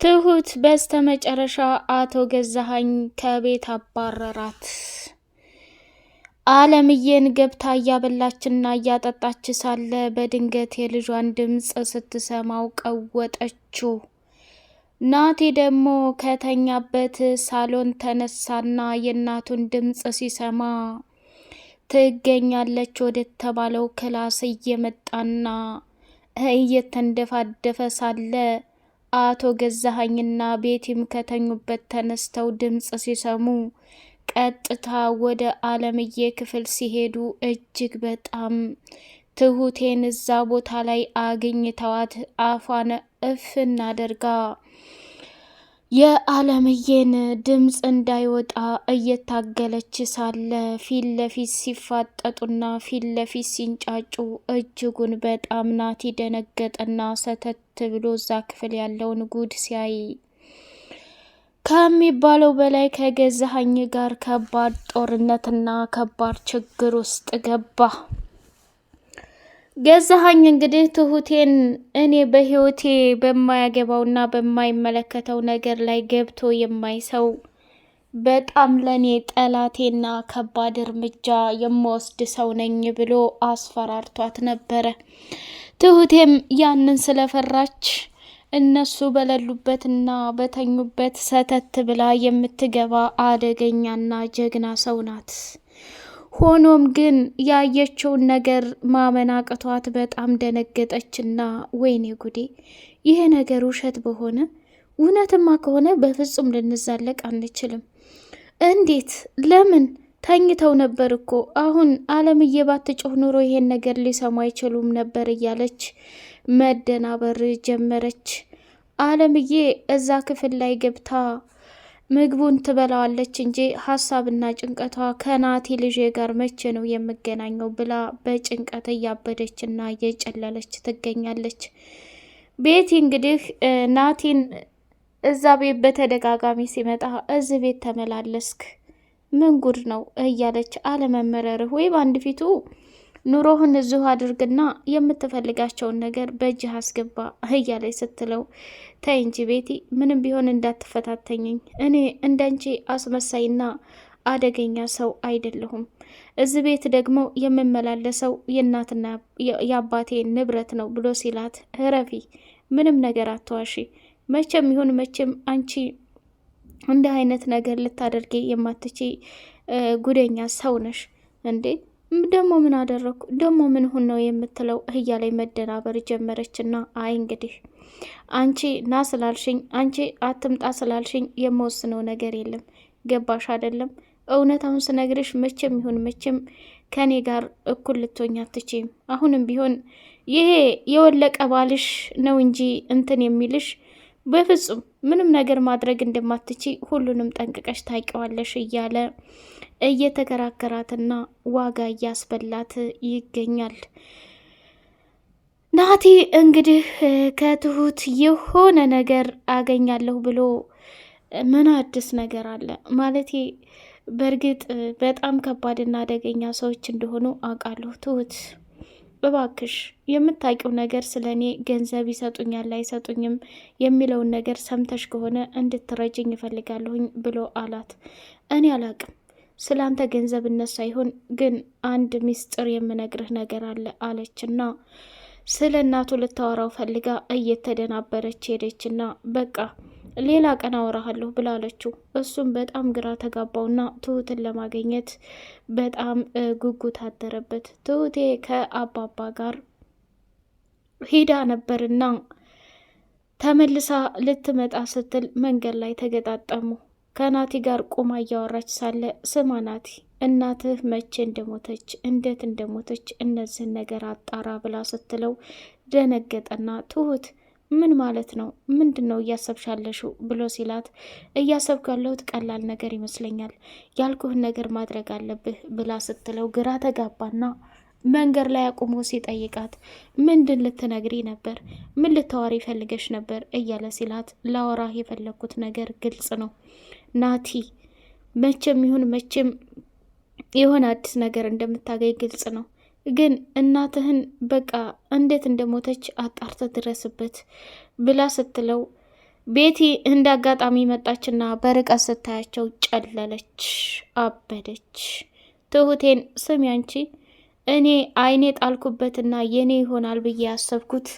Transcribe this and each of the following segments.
ትሁት በስተመጨረሻ አቶ ገዛኸኝ ከቤት አባረራት። አለምዬን ገብታ እያበላችና እያጠጣች ሳለ በድንገት የልጇን ድምፅ ስትሰማው ቀወጠችው። ናቲ ደግሞ ከተኛበት ሳሎን ተነሳና የእናቱን ድምፅ ሲሰማ ትገኛለች ወደ ተባለው ክላስ እየመጣና እየተንደፋደፈ ሳለ አቶ ገዛኸኝና ቤቲም ከተኙበት ተነስተው ድምፅ ሲሰሙ ቀጥታ ወደ አለምዬ ክፍል ሲሄዱ እጅግ በጣም ትሁቴን እዛ ቦታ ላይ አግኝተዋት አፏን እፍን አድርጋ የአለምዬን ድምፅ እንዳይወጣ እየታገለች ሳለ ፊት ለፊት ሲፋጠጡና ፊት ለፊት ሲንጫጩ እጅጉን በጣም ናቲ ደነገጠና ሰተት ብሎ እዛ ክፍል ያለውን ጉድ ሲያይ ከሚባለው በላይ ከገዛኸኝ ጋር ከባድ ጦርነትና ከባድ ችግር ውስጥ ገባ። ገዛኸኝ እንግዲህ ትሁቴን እኔ በህይወቴ በማያገባውና በማይመለከተው ነገር ላይ ገብቶ የማይሰው በጣም ለኔ ጠላቴና ከባድ እርምጃ የምወስድ ሰው ነኝ ብሎ አስፈራርቷት ነበረ። ትሁቴም ያንን ስለፈራች እነሱ በሌሉበትና በተኙበት ሰተት ብላ የምትገባ አደገኛና ጀግና ሰው ናት። ሆኖም ግን ያየችውን ነገር ማመን አቅቷት በጣም ደነገጠችና ወይኔ ጉዴ፣ ይሄ ነገር ውሸት በሆነ እውነትማ ከሆነ በፍጹም ልንዛለቅ አንችልም። እንዴት? ለምን? ተኝተው ነበር እኮ አሁን አለምዬ ባትጮህ ኑሮ ይሄን ነገር ሊሰሙ አይችሉም ነበር እያለች መደናበር ጀመረች። አለምዬ እዛ ክፍል ላይ ገብታ ምግቡን ትበላዋለች እንጂ ሀሳብና ጭንቀቷ ከናቲ ልጅ ጋር መቼ ነው የምገናኘው ብላ በጭንቀት እያበደችና እየጨለለች ትገኛለች። ቤቲ እንግዲህ ናቲን እዛ ቤት በተደጋጋሚ ሲመጣ እዚህ ቤት ተመላለስክ ምን ጉድ ነው እያለች አለመመረርህ ወይ በአንድ ፊቱ ኑሮህን እዚሁ አድርግና የምትፈልጋቸውን ነገር በእጅህ አስገባ እያለች ስትለው ተይ እንጂ ቤቲ ምንም ቢሆን እንዳትፈታተኝኝ፣ እኔ እንዳንቺ አስመሳይና አደገኛ ሰው አይደለሁም። እዚህ ቤት ደግሞ የምመላለሰው የእናትና የአባቴ ንብረት ነው ብሎ ሲላት እረፊ፣ ምንም ነገር አትዋሺ፣ መቼም ይሁን መቼም አንቺ እንደ አይነት ነገር ልታደርጌ የማትቺ ጉደኛ ሰው ነሽ እንዴ? ደግሞ ምን አደረኩ? ደግሞ ምን ሁን ነው የምትለው እያለኝ መደናበር ጀመረችና አይ እንግዲህ አንቺ ና ስላልሽኝ፣ አንቺ አትምጣ ስላልሽኝ የምወስነው ነገር የለም። ገባሽ አይደለም? እውነታውን ስነግርሽ መቼም ይሁን መቼም ከኔ ጋር እኩል ልትሆኝ አትችይም። አሁንም ቢሆን ይሄ የወለቀ ባልሽ ነው እንጂ እንትን የሚልሽ በፍጹም ምንም ነገር ማድረግ እንደማትቺ ሁሉንም ጠንቅቀሽ ታውቂዋለሽ እያለ እየተከራከራትና ዋጋ እያስበላት ይገኛል። ናቲ እንግዲህ ከትሁት የሆነ ነገር አገኛለሁ ብሎ ምን አዲስ ነገር አለ ማለቴ፣ በእርግጥ በጣም ከባድና አደገኛ ሰዎች እንደሆኑ አውቃለሁ። ትሁት እባክሽ የምታውቂው ነገር ስለ እኔ ገንዘብ ይሰጡኛል አይሰጡኝም የሚለውን ነገር ሰምተሽ ከሆነ እንድትረጅኝ ይፈልጋለሁኝ ብሎ አላት። እኔ አላቅም ስለ አንተ ገንዘብነት ሳይሆን ግን አንድ ሚስጥር የምነግርህ ነገር አለ አለችና ስለ እናቱ ልታወራው ፈልጋ እየተደናበረች ሄደችና በቃ ሌላ ቀን አወራሃለሁ ብላለችው። እሱም በጣም ግራ ተጋባውና ትሁትን ለማግኘት በጣም ጉጉት አደረበት። ትሁቴ ከአባባ ጋር ሂዳ ነበርና ተመልሳ ልትመጣ ስትል መንገድ ላይ ተገጣጠሙ። ከናቲ ጋር ቁማ እያወራች ሳለ ስማ ናቲ፣ እናትህ መቼ እንደሞተች እንዴት እንደሞተች እነዚህን ነገር አጣራ ብላ ስትለው ደነገጠና ትሁት ምን ማለት ነው? ምንድን ነው እያሰብሻለሽው? ብሎ ሲላት እያሰብኩ ያለሁት ቀላል ነገር ይመስለኛል፣ ያልኩህን ነገር ማድረግ አለብህ ብላ ስትለው ግራ ተጋባና መንገድ ላይ አቁሞ ሲጠይቃት ምንድን ልትነግሪ ነበር? ምን ልታወሪ ፈልገሽ ነበር? እያለ ሲላት ላወራህ የፈለግኩት ነገር ግልጽ ነው ናቲ፣ መቼም ይሁን መቼም የሆነ አዲስ ነገር እንደምታገኝ ግልጽ ነው። ግን እናትህን በቃ እንዴት እንደሞተች አጣርተ ድረስበት ብላ ስትለው ቤቲ እንደ አጋጣሚ መጣችና በርቀት ስታያቸው ጨለለች፣ አበደች። ትሁቴን ስሚ አንቺ፣ እኔ አይኔ ጣልኩበትና የኔ ይሆናል ብዬ ያሰብኩት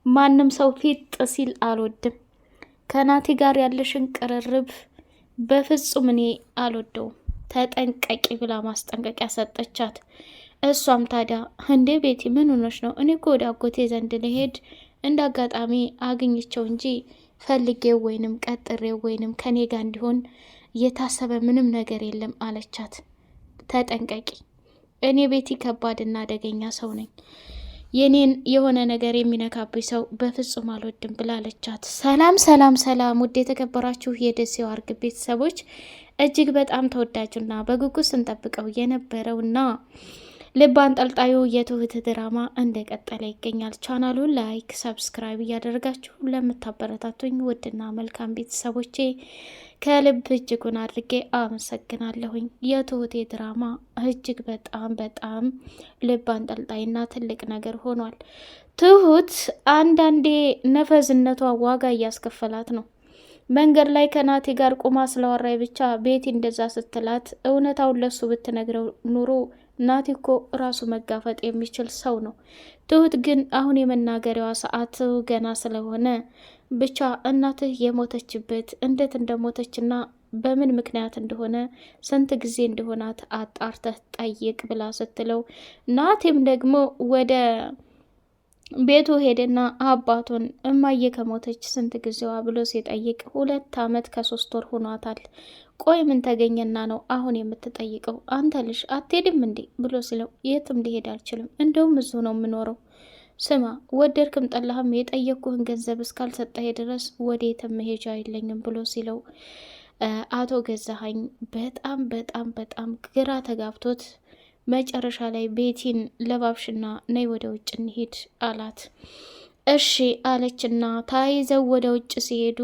ማንም ሰው ፊት ሲል አልወድም። ከናቲ ጋር ያለሽን ቅርርብ በፍጹም እኔ አልወደውም፣ ተጠንቀቂ ብላ ማስጠንቀቂያ ሰጠቻት። እሷም ታዲያ እንዴ ቤቲ ምን ሆነሽ ነው? እኔ እኮ ወደ አጎቴ ዘንድ ልሄድ እንደ አጋጣሚ አግኝቸው እንጂ ፈልጌው ወይንም ቀጥሬው ወይንም ከኔ ጋር እንዲሆን የታሰበ ምንም ነገር የለም አለቻት። ተጠንቀቂ፣ እኔ ቤቲ ከባድና አደገኛ ሰው ነኝ። የኔን የሆነ ነገር የሚነካብኝ ሰው በፍጹም አልወድም ብላለቻት። ሰላም ሰላም ሰላም! ውድ የተከበራችሁ የደሴው አርግብ ቤተሰቦች እጅግ በጣም ተወዳጁና በጉጉት ስንጠብቀው የነበረውና ልብ አንጠልጣዩ የትሁት ድራማ እንደቀጠለ ይገኛል። ቻናሉን ላይክ፣ ሰብስክራይብ እያደረጋችሁ ለምታበረታቱኝ ውድና መልካም ቤተሰቦቼ ከልብ እጅጉን አድርጌ አመሰግናለሁኝ። የትሁቴ ድራማ እጅግ በጣም በጣም ልብ አንጠልጣይና ትልቅ ነገር ሆኗል። ትሁት አንዳንዴ ነፈዝነቷ ዋጋ እያስከፈላት ነው። መንገድ ላይ ከናቲ ጋር ቁማ ስለወራይ ብቻ ቤቲ እንደዛ ስትላት እውነታውን ለሱ ብትነግረው ኑሮ ናቲ እኮ ራሱ መጋፈጥ የሚችል ሰው ነው። ትሁት ግን አሁን የመናገሪያዋ ሰዓት ገና ስለሆነ ብቻ እናትህ የሞተችበት እንዴት እንደሞተችና በምን ምክንያት እንደሆነ ስንት ጊዜ እንደሆናት አጣርተህ ጠይቅ ብላ ስትለው ናቲም ደግሞ ወደ ቤቱ ሄደና አባቱን እማዬ ከሞተች ስንት ጊዜዋ ብሎ ሲጠይቅ 2 ዓመት ከ3 ወር ሆኗታል። ቆይ ምን ተገኘና ነው አሁን የምትጠይቀው? አንተ ልጅ አትሄድም እንዴ ብሎ ሲለው የትም ሊሄድ አልችልም፣ እንደውም እዚሁ ነው የምኖረው። ስማ ወደድክም ጠላህም የጠየቅኩህን ገንዘብ እስካልሰጠህ ድረስ ወዴትም መሄጃ የለኝም ብሎ ሲለው አቶ ገዛኸኝ በጣም በጣም በጣም ግራ ተጋብቶት መጨረሻ ላይ ቤቲን ለባብሽና ነይ ወደ ውጭ እንሄድ አላት። እሺ አለችና ታይዘው ወደ ውጭ ሲሄዱ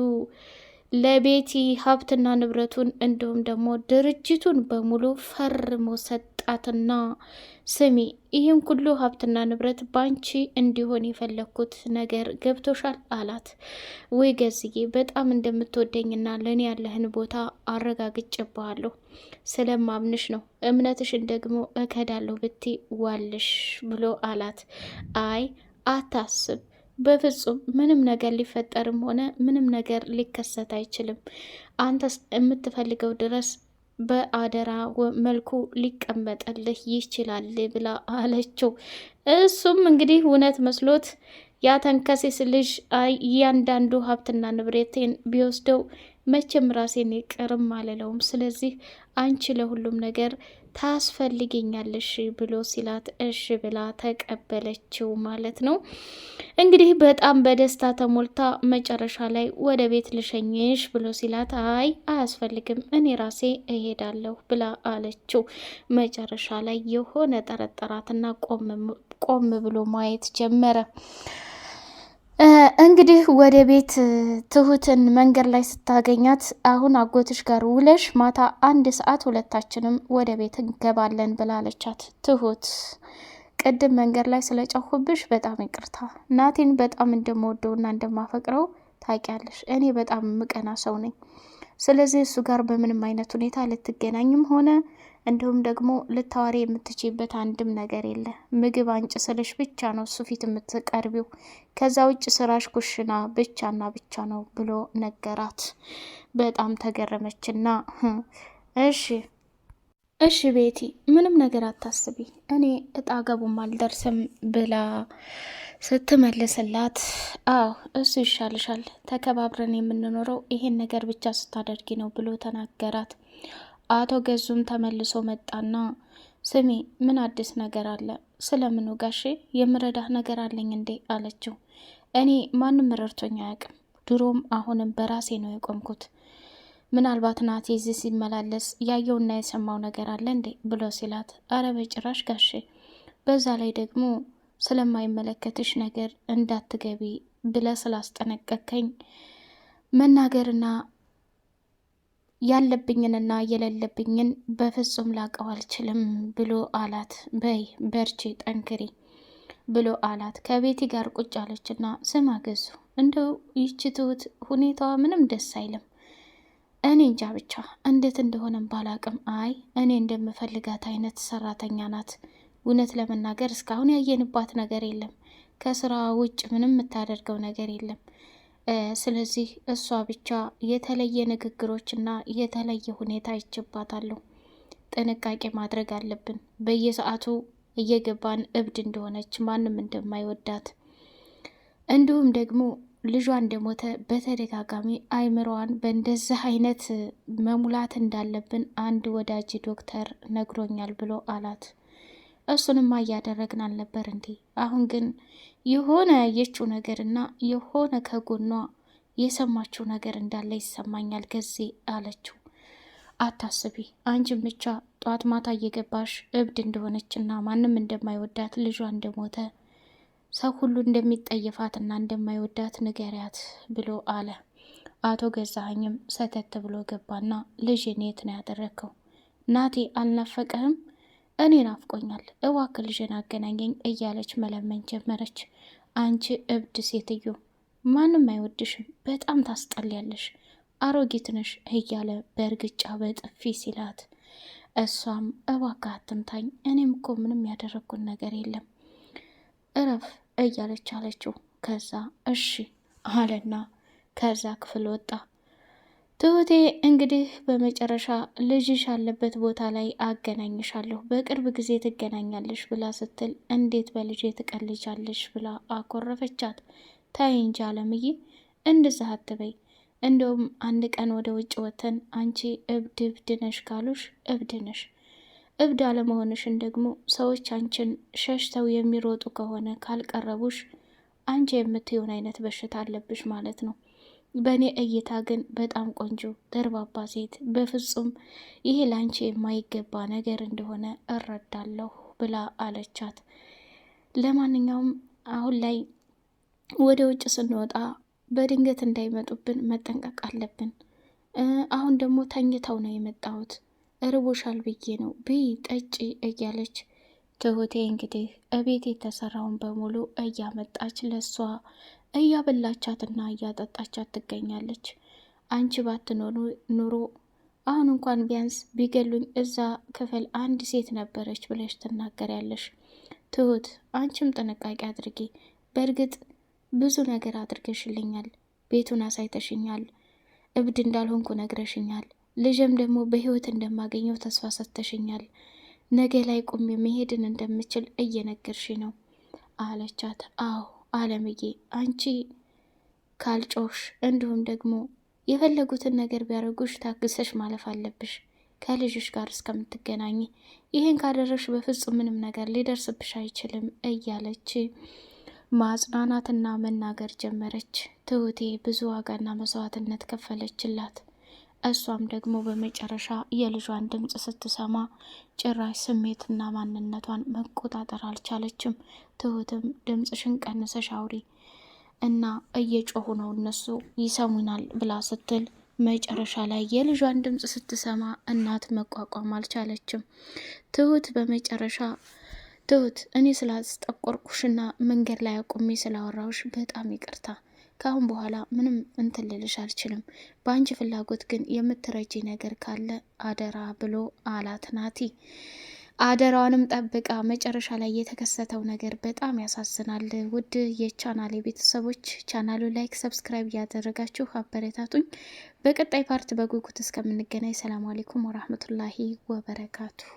ለቤቲ ሀብትና ንብረቱን እንዲሁም ደግሞ ድርጅቱን በሙሉ ፈርሞ ሰጣትና ስሚ ይህን ሁሉ ሀብትና ንብረት ባንቺ እንዲሆን የፈለግኩት ነገር ገብቶሻል አላት። ወይ ገዝዬ በጣም እንደምትወደኝና ለእኔ ያለህን ቦታ አረጋግጬብሃለሁ፣ ስለማምንሽ ነው። እምነትሽን ደግሞ እከዳለሁ ብቲ ዋልሽ ብሎ አላት። አይ አታስብ፣ በፍጹም ምንም ነገር ሊፈጠርም ሆነ ምንም ነገር ሊከሰት አይችልም። አንተ የምትፈልገው ድረስ በአደራ መልኩ ሊቀመጠልህ ይችላል ብላ አለችው። እሱም እንግዲህ እውነት መስሎት ያተንከሴስ ልጅ እያንዳንዱ ሀብትና ንብረቴን ቢወስደው መቼም ራሴን ይቅርም አልለውም። ስለዚህ አንቺ ለሁሉም ነገር ታስፈልገኛለሽ ብሎ ሲላት እሺ ብላ ተቀበለችው ማለት ነው። እንግዲህ በጣም በደስታ ተሞልታ መጨረሻ ላይ ወደ ቤት ልሸኝሽ ብሎ ሲላት አይ አያስፈልግም እኔ ራሴ እሄዳለሁ ብላ አለችው። መጨረሻ ላይ የሆነ ጠረጠራትና ቆም ብሎ ማየት ጀመረ። እንግዲህ ወደ ቤት ትሁትን መንገድ ላይ ስታገኛት አሁን አጎትሽ ጋር ውለሽ ማታ 1 ሰዓት ሁለታችንም ወደ ቤት እንገባለን ብላለቻት። ትሁት ቅድም መንገድ ላይ ስለጨሁብሽ በጣም ይቅርታ፣ ናቲን በጣም እንደምወደውና እንደማፈቅረው ታውቂያለሽ። እኔ በጣም ምቀና ሰው ነኝ። ስለዚህ እሱ ጋር በምንም አይነት ሁኔታ ልትገናኝም ሆነ እንዲሁም ደግሞ ልታዋሪ የምትችይበት አንድም ነገር የለ። ምግብ አንጭ ስልሽ ብቻ ነው እሱ ፊት የምትቀርቢው፣ ከዛ ውጭ ስራሽ ኩሽና ብቻና ብቻ ነው ብሎ ነገራት። በጣም ተገረመችና እሺ ቤቲ ምንም ነገር አታስቢ፣ እኔ እጣ ገቡም አልደርስም ብላ ስትመልስላት አዎ እሱ ይሻልሻል፣ ተከባብረን የምንኖረው ይሄን ነገር ብቻ ስታደርጊ ነው ብሎ ተናገራት። አቶ ገዙም ተመልሶ መጣና ስሚ ምን አዲስ ነገር አለ? ስለምኑ ጋሼ የምረዳህ ነገር አለኝ እንዴ አለችው። እኔ ማንም ረድቶኝ አያውቅም፣ ድሮም አሁንም በራሴ ነው የቆምኩት። ምናልባት ናቲ እዚህ ሲመላለስ ያየውና የሰማው ነገር አለ እንዴ ብሎ ሲላት አረ በጭራሽ ጋሼ፣ በዛ ላይ ደግሞ ስለማይመለከትሽ ነገር እንዳትገቢ ብለ ስላስጠነቀከኝ መናገርና ያለብኝንና የሌለብኝን በፍጹም ላቀው አልችልም ብሎ አላት። በይ በርቺ ጠንክሪ ብሎ አላት። ከቤቲ ጋር ቁጭ አለችና ስማ ገዙ፣ እንደው ይቺ ትሁት ሁኔታዋ ምንም ደስ አይልም። እኔ እንጃ ብቻ እንዴት እንደሆነም ባላቅም፣ አይ እኔ እንደምፈልጋት አይነት ሰራተኛ ናት። እውነት ለመናገር እስካሁን ያየንባት ነገር የለም። ከስራ ውጭ ምንም የምታደርገው ነገር የለም። ስለዚህ እሷ ብቻ የተለየ ንግግሮችና የተለየ ሁኔታ ይችባታለሁ። ጥንቃቄ ማድረግ አለብን። በየሰዓቱ እየገባን እብድ እንደሆነች ማንም እንደማይወዳት እንዲሁም ደግሞ ልጇ እንደሞተ በተደጋጋሚ አይምሮዋን በእንደዚህ አይነት መሙላት እንዳለብን አንድ ወዳጅ ዶክተር ነግሮኛል ብሎ አላት። እሱንማ እያደረግን አልነበር እንዴ? አሁን ግን የሆነ ያየችው ነገርና የሆነ ከጎኗ የሰማችው ነገር እንዳለ ይሰማኛል ገዜ አለችው። አታስቢ፣ አንቺም ብቻ ጧት ማታ እየገባሽ እብድ እንደሆነችና ማንም እንደማይወዳት ልጇ እንደሞተ ሰው ሁሉ እንደሚጠየፋትና እንደማይወዳት ንገሪያት ብሎ አለ። አቶ ገዛኸኝም ሰተት ብሎ ገባና ልጅን የት ነው ያደረግከው? ናቴ አልናፈቀህም? እኔ ናፍቆኛል፣ እባክህ ልጅን አገናኘኝ እያለች መለመን ጀመረች። አንቺ እብድ ሴትዮ፣ ማንም አይወድሽም፣ በጣም ታስጠልያለሽ፣ አሮጊት ነሽ እያለ በእርግጫ በጥፊ ሲላት፣ እሷም እባክህ አትምታኝ፣ እኔም እኮ ምንም ያደረግኩት ነገር የለም፣ እረፍ እያለች አለችው። ከዛ እሺ አለና ከዛ ክፍል ወጣ። ትሁቴ እንግዲህ በመጨረሻ ልጅሽ ያለበት ቦታ ላይ አገናኝሻለሁ፣ በቅርብ ጊዜ ትገናኛለሽ ብላ ስትል እንዴት በልጄ ትቀልጃለሽ ብላ አኮረፈቻት። ታይ እንጂ አለምዬ እንደዛ አትበይ፣ እንደውም አንድ ቀን ወደ ውጭ ወተን አንቺ እብድ ነሽ ካሉሽ እብድ ነሽ፣ እብድ አለመሆንሽን ደግሞ ሰዎች አንቺን ሸሽተው የሚሮጡ ከሆነ ካልቀረቡሽ አንቺ የምትሆን አይነት በሽታ አለብሽ ማለት ነው። በእኔ እይታ ግን በጣም ቆንጆ ደርባባ ሴት፣ በፍጹም ይሄ ለአንቺ የማይገባ ነገር እንደሆነ እረዳለሁ ብላ አለቻት። ለማንኛውም አሁን ላይ ወደ ውጭ ስንወጣ በድንገት እንዳይመጡብን መጠንቀቅ አለብን። አሁን ደግሞ ተኝተው ነው የመጣሁት፣ እርቦሻል ብዬ ነው ብይ ጠጪ እያለች ትሁቴ እንግዲህ እቤት የተሰራውን በሙሉ እያመጣች ለሷ እያበላቻትና እያጠጣቻት ትገኛለች። አንቺ ባትኖሩ ኑሮ አሁን እንኳን ቢያንስ ቢገሉኝ እዛ ክፍል አንድ ሴት ነበረች ብለሽ ትናገሪያለሽ። ትሁት አንቺም ጥንቃቄ አድርጊ። በእርግጥ ብዙ ነገር አድርገሽልኛል፣ ቤቱን አሳይተሽኛል፣ እብድ እንዳልሆንኩ ነግረሽኛል፣ ልጅም ደግሞ በህይወት እንደማገኘው ተስፋ ሰጥተሽኛል፣ ነገ ላይ ቁሜ መሄድን እንደምችል እየነገርሽ ነው አለቻት። አዎ አለምዬ፣ አንቺ ካልጮሽ እንዲሁም ደግሞ የፈለጉትን ነገር ቢያደርጉሽ ታግሰሽ ማለፍ አለብሽ ከልጅሽ ጋር እስከምትገናኝ። ይህን ካደረሽ በፍጹም ምንም ነገር ሊደርስብሽ አይችልም እያለች ማጽናናትና መናገር ጀመረች። ትሁቴ ብዙ ዋጋና መስዋዕትነት ከፈለችላት። እሷም ደግሞ በመጨረሻ የልጇን ድምፅ ስትሰማ ጭራሽ ስሜትና ማንነቷን መቆጣጠር አልቻለችም። ትሁትም ድምፅሽን ቀንሰሽ አውሪ እና እየጮሁ ነው እነሱ ይሰሙናል ብላ ስትል መጨረሻ ላይ የልጇን ድምፅ ስትሰማ እናት መቋቋም አልቻለችም። ትሁት በመጨረሻ ትሁት፣ እኔ ስላስጠቆርኩሽና መንገድ ላይ አቁሜ ስላወራሁሽ በጣም ይቅርታ፣ ከአሁን በኋላ ምንም እንትን ልልሽ አልችልም፣ በአንቺ ፍላጎት ግን የምትረጂ ነገር ካለ አደራ ብሎ አላት ናቲ። አደራዋንም ጠብቃ መጨረሻ ላይ የተከሰተው ነገር በጣም ያሳዝናል። ውድ የቻናሌ ቤተሰቦች ቻናሉ ላይክ፣ ሰብስክራይብ እያደረጋችሁ አበረታቱኝ። በቀጣይ ፓርት በጉጉት እስከምንገናኝ ሰላም አለይኩም ወራህመቱላሂ ወበረካቱሁ።